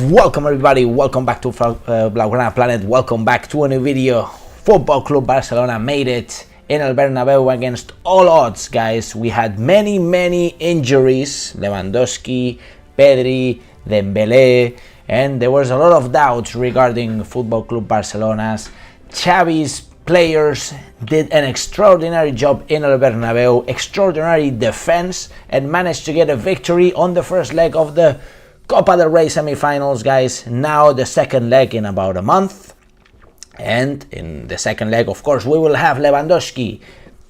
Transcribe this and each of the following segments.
Welcome everybody, welcome back to Blaugrana Planet, welcome back to a new video. Football Club Barcelona made it in el Bernabeu against all odds, guys. We had many injuries, Lewandowski, Pedri, Dembélé, and there was a lot of doubts regarding Football Club Barcelona's. Xavi's players did an extraordinary job in el Bernabeu, extraordinary defense, and managed to get a victory on the first leg of the Copa del Rey semi-finals, guys. Now the second leg in about a month, and in the second leg, of course, we will have Lewandowski,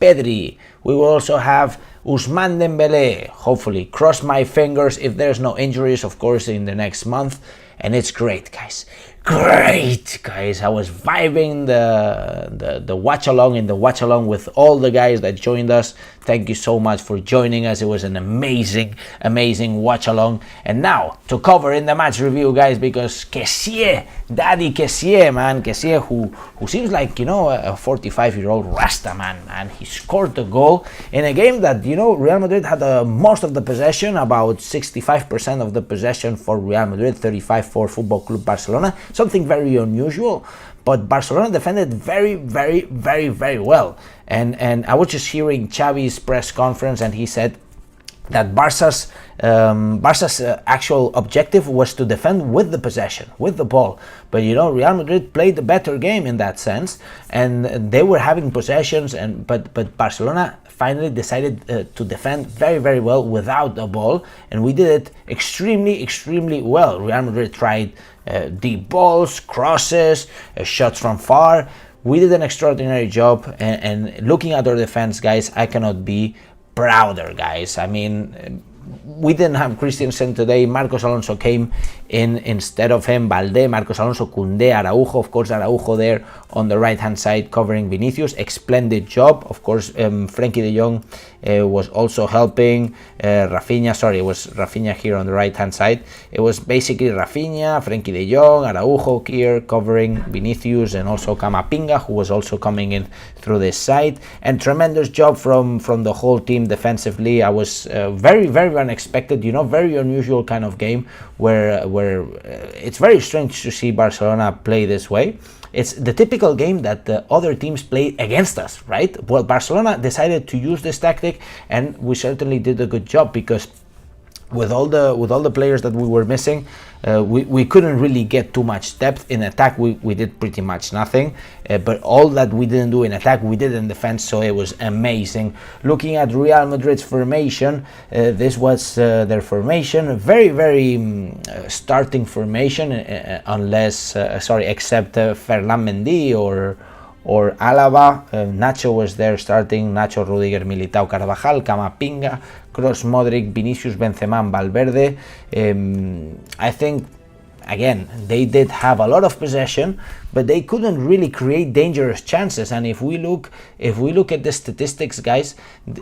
Pedri. We will also have Ousmane Dembélé. Hopefully, cross my fingers if there's no injuries, of course, in the next month. And it's great, guys. Great, guys. I was vibing the watch along with all the guys that joined us. Thank you so much for joining us. It was an amazing watch along. And now to cover in the match review, guys, because Kessie, Daddy Kessie, man, Kessie, who seems like, you know, a 45-year-old Rasta man, and he scored the goal in a game that, you know, Real Madrid had most of the possession, about 65% of the possession for Real Madrid, 35 for Football Club Barcelona. Something very unusual, but Barcelona defended very well. And I was just hearing Xavi's press conference, and he said that Barca's actual objective was to defend with the possession, with the ball. But you know, Real Madrid played a better game in that sense, and they were having possessions, but Barcelona finally decided to defend very well without the ball, and we did it extremely well. Real Madrid tried deep balls, crosses, shots from far. We did an extraordinary job, and looking at our defense, guys, I cannot be prouder, guys. I mean, we didn't have Christensen today. Marcos Alonso came in instead of him. Balde, Marcos Alonso, Koundé, Araujo. Of course, Araujo there on the right-hand side covering Vinicius. Splendid job. Of course, Frenkie de Jong was also helping. Rafinha, it was Rafinha here on the right-hand side. It was basically Rafinha, Frenkie de Jong, Araujo here covering Vinicius, and also Camavinga, who was also coming in through this side. And tremendous job from the whole team defensively. I was very unexpected, you know, very unusual kind of game where it's very strange to see Barcelona play this way. It's the typical game that the other teams play against us, right? Well, Barcelona decided to use this tactic, and we certainly did a good job, because with all the players that we were missing, we couldn't really get too much depth in attack. We did pretty much nothing, but all that we didn't do in attack, we did in defense, so it was amazing. Looking at Real Madrid's formation, this was their formation, very starting formation, except Ferland Mendy or Alaba. Nacho was there starting. Nacho, Rudiger, Militao, Carvajal, Camavinga, Kroos, Modric, Vinicius, Benzema, Valverde. I think, again, they did have a lot of possession, but they couldn't really create dangerous chances. And if we look at the statistics, guys,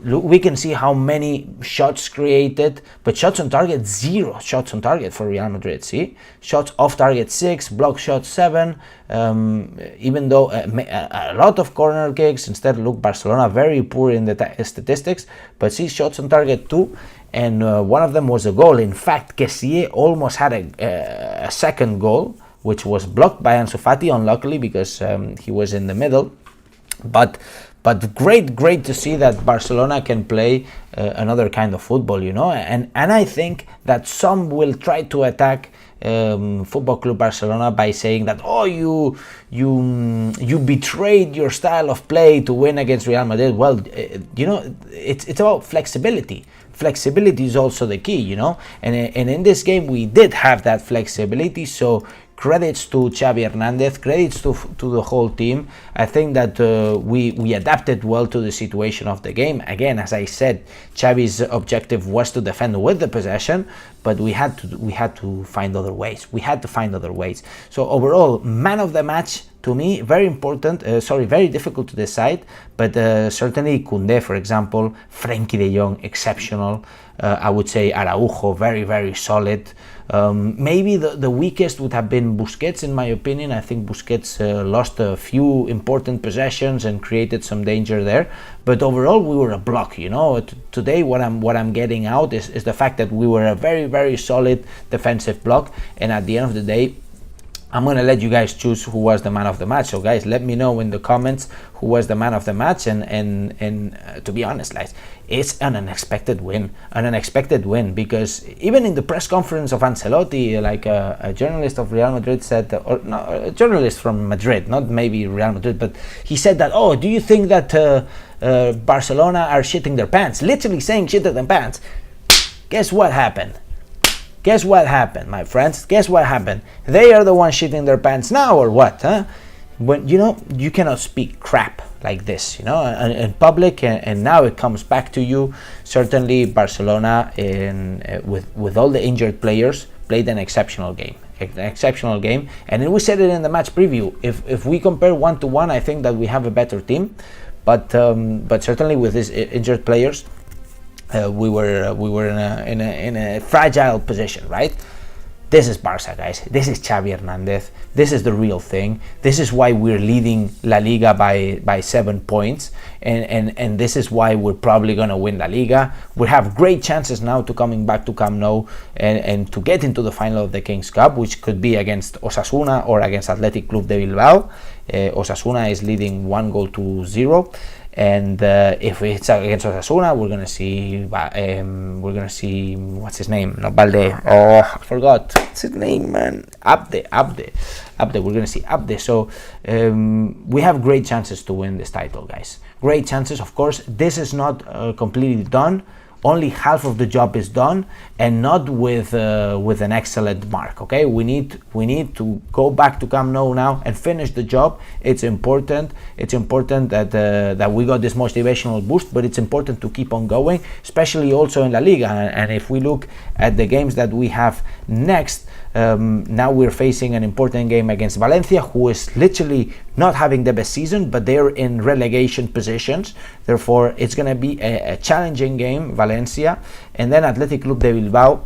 we can see how many shots created, but shots on target, 0 shots on target for Real Madrid. See, shots off target 6, block shots 7. Even though a lot of corner kicks, instead look Barcelona very poor in the statistics, but see, shots on target 2. And one of them was a goal. In fact, Kessie almost had a second goal, which was blocked by Ansu Fati, unluckily, because he was in the middle. But great to see that Barcelona can play another kind of football, you know. And I think that some will try to attack Football Club Barcelona by saying that, oh, you betrayed your style of play to win against Real Madrid. Well, you know, it's about flexibility. Flexibility is also the key, you know, and in this game we did have that flexibility. So credits to Xavi Hernandez, credits to the whole team. I think that we adapted well to the situation of the game. Again, as I said, Xavi's objective was to defend with the possession, but we had to find other ways. So overall, man of the match to me, very important, very difficult to decide, but certainly Koundé, for example, Frenkie de Jong, exceptional. I would say Araujo, very, very solid. Maybe the weakest would have been Busquets, in my opinion. I think Busquets lost a few important possessions and created some danger there. But overall, we were a block. Today, what I'm getting out is the fact that we were a very, very solid defensive block. And at the end of the day, I'm going to let you guys choose who was the man of the match. So guys, let me know in the comments who was the man of the match. And to be honest, guys, it's an unexpected win. Because even in the press conference of Ancelotti, like a journalist of Real Madrid said, or no, a journalist from Madrid, not maybe Real Madrid, but he said that, oh, do you think that Barcelona are shitting their pants? Literally saying shitting their pants. Guess what happened? Guess what happened, my friends? Guess what happened? They are the ones shitting their pants now, or what? When you cannot speak crap like this, in public, and now it comes back to you. Certainly, Barcelona, with all the injured players, played an exceptional game. And we said it in the match preview. If we compare 1-to-1, I think that we have a better team, but certainly with these injured players, we were in a fragile position, right? This is Barça, guys. This is Xavi Hernandez. This is the real thing. This is why we're leading La Liga by 7 points, and this is why we're probably gonna win La Liga. We have great chances now to coming back to Camp Nou and to get into the final of the Kings Cup, which could be against Osasuna or against Athletic Club de Bilbao. Osasuna is leading 1-0. And if it's against Osasuna, we're gonna see what's his name? Not Balde. Oh, I forgot. What's his name, man? Abde. We're gonna see Abde. So we have great chances to win this title, guys. Great chances. Of course, this is not completely done. Only half of the job is done, and not with an excellent mark. Okay, we need to go back to Camp Nou now and finish the job. It's important. It's important that we got this motivational boost, but it's important to keep on going, especially also in La Liga. And if we look at the games that we have next, now we're facing an important game against Valencia, who is literally not having the best season, but they're in relegation positions. Therefore, it's going to be a challenging game, Valencia, and then Athletic Club de Bilbao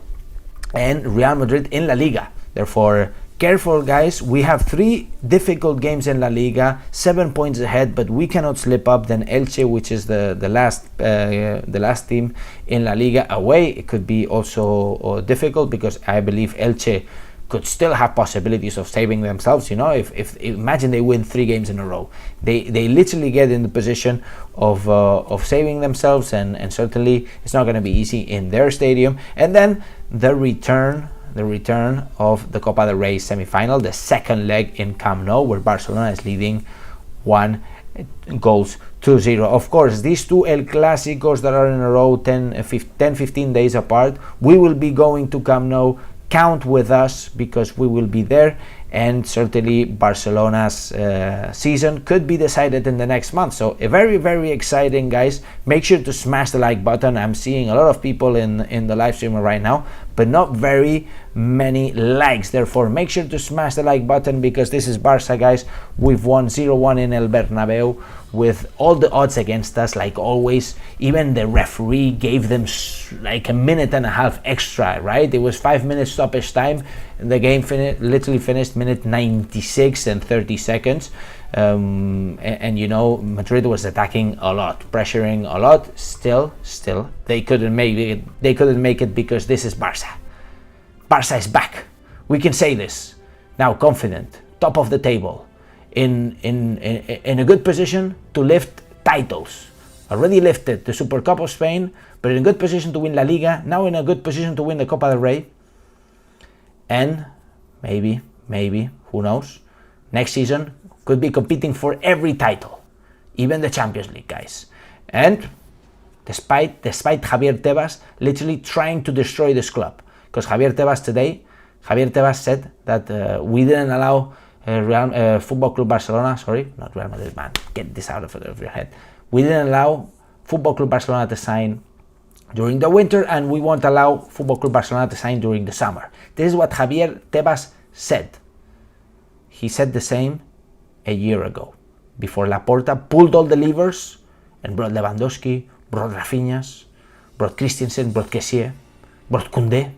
and Real Madrid in La Liga. Therefore, careful, guys. We have 3 difficult games in La Liga, 7 points ahead, but we cannot slip up. Then Elche, which is the last team in La Liga away, it could be also difficult, because I believe Elche could still have possibilities of saving themselves. If imagine they win 3 games in a row, they literally get in the position of saving themselves, and certainly it's not going to be easy in their stadium. And then the return of the Copa del Rey semi-final, the second leg in Camp Nou, where Barcelona is leading 1-0. Of course, these 2 El Clásicos that are in a row, 10-15 days apart, we will be going to Camp Nou. Count with us, because we will be there, and certainly Barcelona's season could be decided in the next month. So very, very exciting, guys. Make sure to smash the like button. I'm seeing a lot of people in the live stream right now, but not very many likes. Therefore, make sure to smash the like button, because this is Barça, guys. We've won 0-1 in El Bernabeu with all the odds against us, like always. Even the referee gave them like a minute and a half extra, right? It was 5 minutes stoppage time, and the game literally finished minute 96 and 30 seconds. And Madrid was attacking a lot, pressuring a lot. Still, they couldn't make it, because this is Barça. Barça is back. We can say this now, confident, top of the table, in a good position to lift titles. Already lifted the Super Cup of Spain, but in a good position to win La Liga. Now in a good position to win the Copa del Rey. And maybe, who knows, next season could be competing for every title, even the Champions League, guys. And despite Javier Tebas literally trying to destroy this club, because Javier Tebas said that we didn't allow Football Club Barcelona, sorry, not Real Madrid, man, get this out of your head. We didn't allow Football Club Barcelona to sign during the winter, and we won't allow Football Club Barcelona to sign during the summer. This is what Javier Tebas said. He said the same a year ago, before Laporta pulled all the levers and brought Lewandowski, brought Rafinha, brought Christensen, brought Kessié, brought Koundé.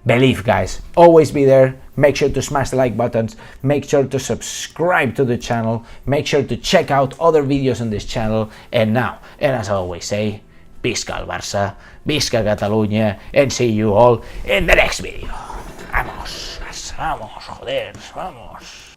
Believe, guys, always be there. Make sure to smash the like buttons, make sure to subscribe to the channel, make sure to check out other videos on this channel, and as I always say, visca el Barça, visca Catalunya, and see you all in the next video. Vamos, vamos, joder, vamos.